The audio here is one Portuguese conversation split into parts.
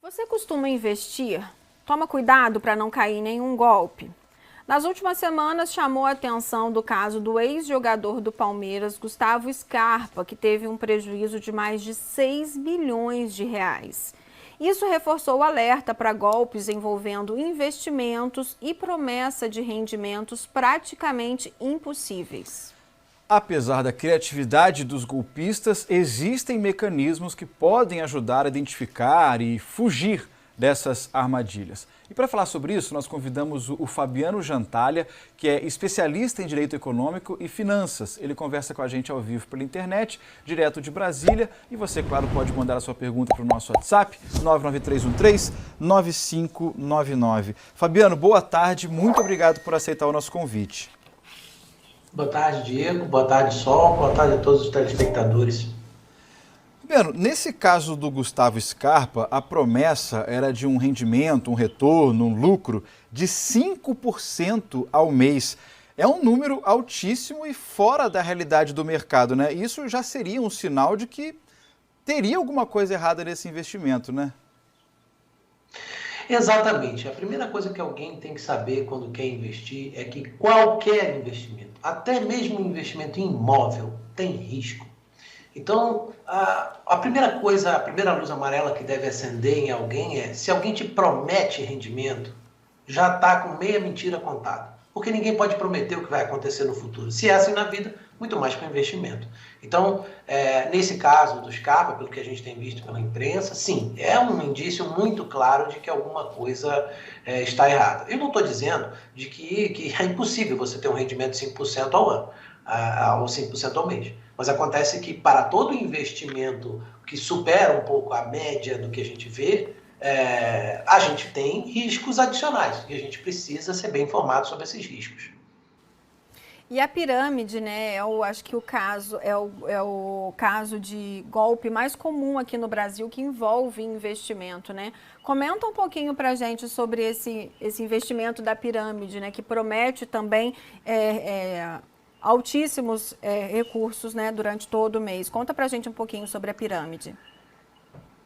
Você costuma investir? Toma cuidado para não cair em nenhum golpe. Nas últimas semanas, chamou a atenção do caso do ex-jogador do Palmeiras, Gustavo Scarpa, que teve um prejuízo de mais de 6 milhões de reais. Isso reforçou o alerta para golpes envolvendo investimentos e promessa de rendimentos praticamente impossíveis. Apesar da criatividade dos golpistas, existem mecanismos que podem ajudar a identificar e fugir dessas armadilhas. E para falar sobre isso, nós convidamos o Fabiano Jantalha, que é especialista em Direito Econômico e Finanças. Ele conversa com a gente ao vivo pela internet, direto de Brasília. E você, claro, pode mandar a sua pergunta para o nosso WhatsApp, 99313-9599. Fabiano, boa tarde, muito obrigado por aceitar o nosso convite. Boa tarde, Diego. Boa tarde, Sol. Boa tarde a todos os telespectadores. Fabiano, nesse caso do Gustavo Scarpa, a promessa era de um rendimento, um retorno, um lucro de 5% ao mês. É um número altíssimo e fora da realidade do mercado, né? Isso já seria um sinal de que teria alguma coisa errada nesse investimento, né? Exatamente. A primeira coisa que alguém tem que saber quando quer investir é que qualquer investimento, até mesmo um investimento em imóvel, tem risco. Então, a primeira coisa, a primeira luz amarela que deve acender em alguém é: se alguém te promete rendimento, já está com meia mentira contada. Porque ninguém pode prometer o que vai acontecer no futuro. Se é assim na vida, muito mais com investimento. Então, nesse caso do Scarpa, pelo que a gente tem visto pela imprensa, sim, é um indício muito claro de que alguma coisa está errada. Eu não estou dizendo de que é impossível você ter um rendimento de 5% ao ano, ou 5% ao mês. Mas acontece que para todo investimento que supera um pouco a média do que a gente vê, a gente tem riscos adicionais e a gente precisa ser bem informado sobre esses riscos. E a pirâmide, né, acho que o caso é o caso de golpe mais comum aqui no Brasil que envolve investimento, né? Comenta um pouquinho pra gente sobre esse investimento da pirâmide, né, que promete também altíssimos recursos, né, durante todo o mês. Conta pra gente um pouquinho sobre a pirâmide.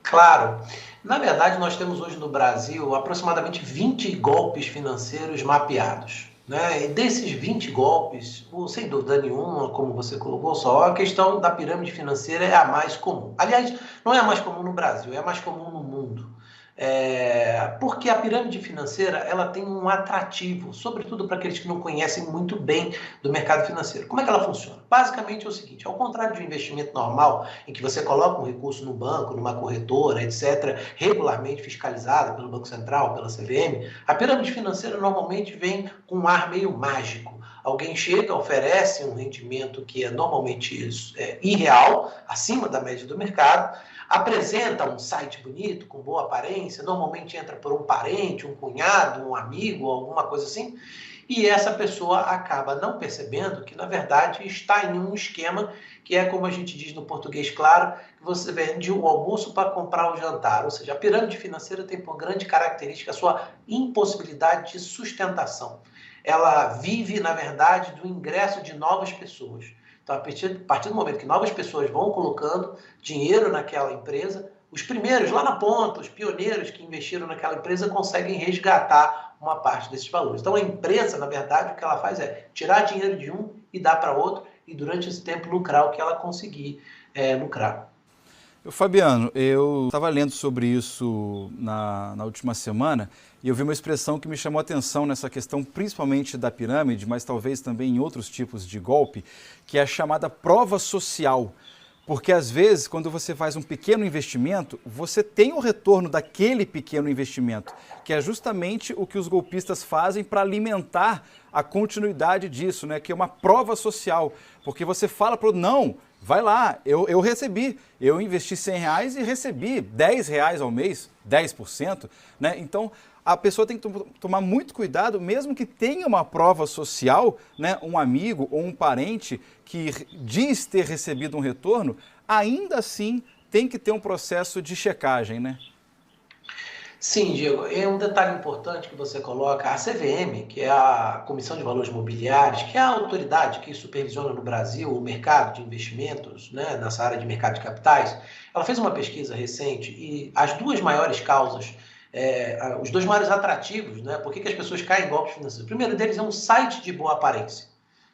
Claro. Na verdade, nós temos hoje no Brasil aproximadamente 20 golpes financeiros mapeados, né? E desses 20 golpes, sem dúvida nenhuma, como você colocou, só a questão da pirâmide financeira é a mais comum. Aliás, não é a mais comum no Brasil, é a mais comum no mundo. Porque a pirâmide financeira ela tem um atrativo, sobretudo para aqueles que não conhecem muito bem do mercado financeiro. Como é que ela funciona? Basicamente é o seguinte: ao contrário de um investimento normal, em que você coloca um recurso no banco, numa corretora, etc., regularmente fiscalizada pelo Banco Central, pela CVM, a pirâmide financeira normalmente vem com um ar meio mágico. Alguém chega, oferece um rendimento que é normalmente irreal, acima da média do mercado, apresenta um site bonito, com boa aparência, normalmente entra por um parente, um cunhado, um amigo, alguma coisa assim, e essa pessoa acaba não percebendo que, na verdade, está em um esquema que é, como a gente diz no português claro, que você vende o almoço para comprar o jantar. Ou seja, a pirâmide financeira tem por grande característica a sua impossibilidade de sustentação. Ela vive, na verdade, do ingresso de novas pessoas. Então, a partir do momento que novas pessoas vão colocando dinheiro naquela empresa, os primeiros lá na ponta, os pioneiros que investiram naquela empresa conseguem resgatar uma parte desses valores. Então, a empresa, na verdade, o que ela faz é tirar dinheiro de um e dar para outro e, durante esse tempo, lucrar o que ela conseguir lucrar. Fabiano, eu estava lendo sobre isso na última semana e eu vi uma expressão que me chamou a atenção nessa questão, principalmente da pirâmide, mas talvez também em outros tipos de golpe, que é a chamada prova social. Porque às vezes, quando você faz um pequeno investimento, você tem o retorno daquele pequeno investimento, que é justamente o que os golpistas fazem para alimentar a continuidade disso, né? Que é uma prova social. Porque você fala para o não, vai lá, eu recebi, eu investi R$100 e recebi R$10 ao mês, 10%, né? Então, a pessoa tem que tomar muito cuidado, mesmo que tenha uma prova social, né, um amigo ou um parente que diz ter recebido um retorno, ainda assim tem que ter um processo de checagem, né? Sim, Diego, é um detalhe importante que você coloca. A CVM, que é a Comissão de Valores Mobiliários, que é a autoridade que supervisiona no Brasil o mercado de investimentos, né, nessa área de mercado de capitais, ela fez uma pesquisa recente e as duas maiores causas, os dois maiores atrativos, né, por que as pessoas caem em golpes financeiros? O primeiro deles é um site de boa aparência.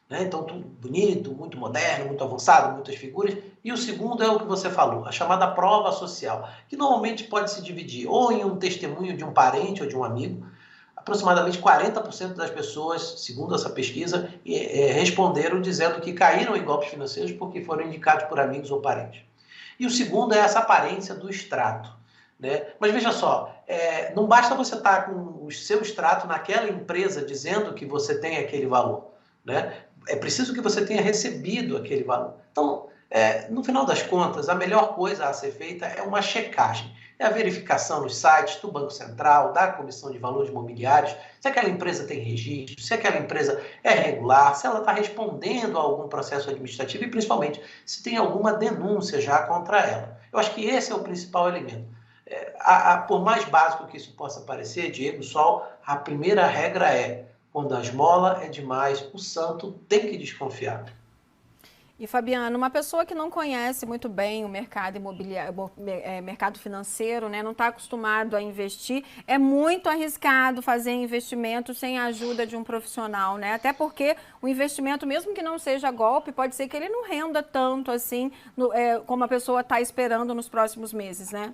Né? Então, tudo bonito, muito moderno, muito avançado, muitas figuras. E o segundo é o que você falou, a chamada prova social, que normalmente pode se dividir ou em um testemunho de um parente ou de um amigo. Aproximadamente 40% das pessoas, segundo essa pesquisa, responderam dizendo que caíram em golpes financeiros porque foram indicados por amigos ou parentes. E o segundo é essa aparência do extrato. Né? Mas veja só, não basta você estar com o seu extrato naquela empresa dizendo que você tem aquele valor. Né? É preciso que você tenha recebido aquele valor. Então, no final das contas, a melhor coisa a ser feita é uma checagem. É a verificação nos sites do Banco Central, da Comissão de Valores Mobiliários, se aquela empresa tem registro, se aquela empresa é regular, se ela está respondendo a algum processo administrativo e, principalmente, se tem alguma denúncia já contra ela. Eu acho que esse é o principal elemento. Por mais básico que isso possa parecer, Diego, Sol, a primeira regra é: quando a esmola é demais, o santo tem que desconfiar. E, Fabiano, uma pessoa que não conhece muito bem o mercado imobiliário, mercado financeiro, né, não está acostumado a investir, é muito arriscado fazer investimento sem a ajuda de um profissional, né? Até porque o investimento, mesmo que não seja golpe, pode ser que ele não renda tanto assim, como a pessoa está esperando nos próximos meses, né?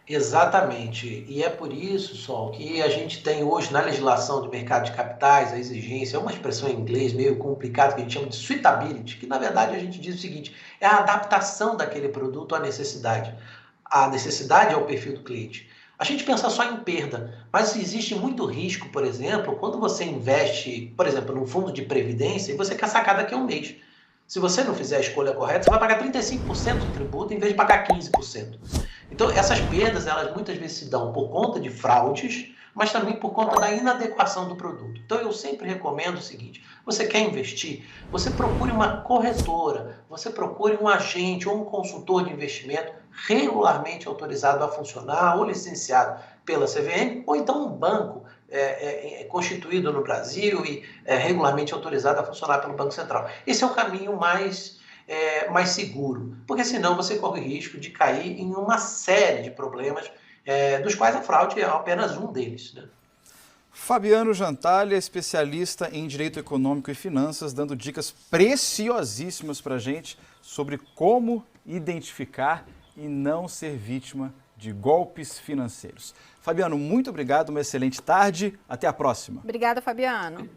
Exatamente. E é por isso, Sol, que a gente tem hoje na legislação de mercado de capitais a exigência, é uma expressão em inglês meio complicada que a gente chama de suitability, que na verdade a gente diz o seguinte: é a adaptação daquele produto à necessidade. A necessidade é o perfil do cliente. A gente pensa só em perda, mas existe muito risco, por exemplo, quando você investe, por exemplo, num fundo de previdência e você quer sacar daqui a um mês. Se você não fizer a escolha correta, você vai pagar 35% de tributo em vez de pagar 15%. Então, essas perdas, elas muitas vezes se dão por conta de fraudes, mas também por conta da inadequação do produto. Então, eu sempre recomendo o seguinte: você quer investir? Você procure uma corretora, você procure um agente ou um consultor de investimento regularmente autorizado a funcionar ou licenciado pela CVM, ou então um banco constituído no Brasil e regularmente autorizado a funcionar pelo Banco Central. Esse é o caminho mais seguro, porque senão você corre o risco de cair em uma série de problemas, dos quais a fraude é apenas um deles. Né? Fabiano Jantalha, especialista em Direito Econômico e Finanças, dando dicas preciosíssimas para a gente sobre como identificar e não ser vítima de golpes financeiros. Fabiano, muito obrigado, uma excelente tarde, até a próxima. Obrigada, Fabiano.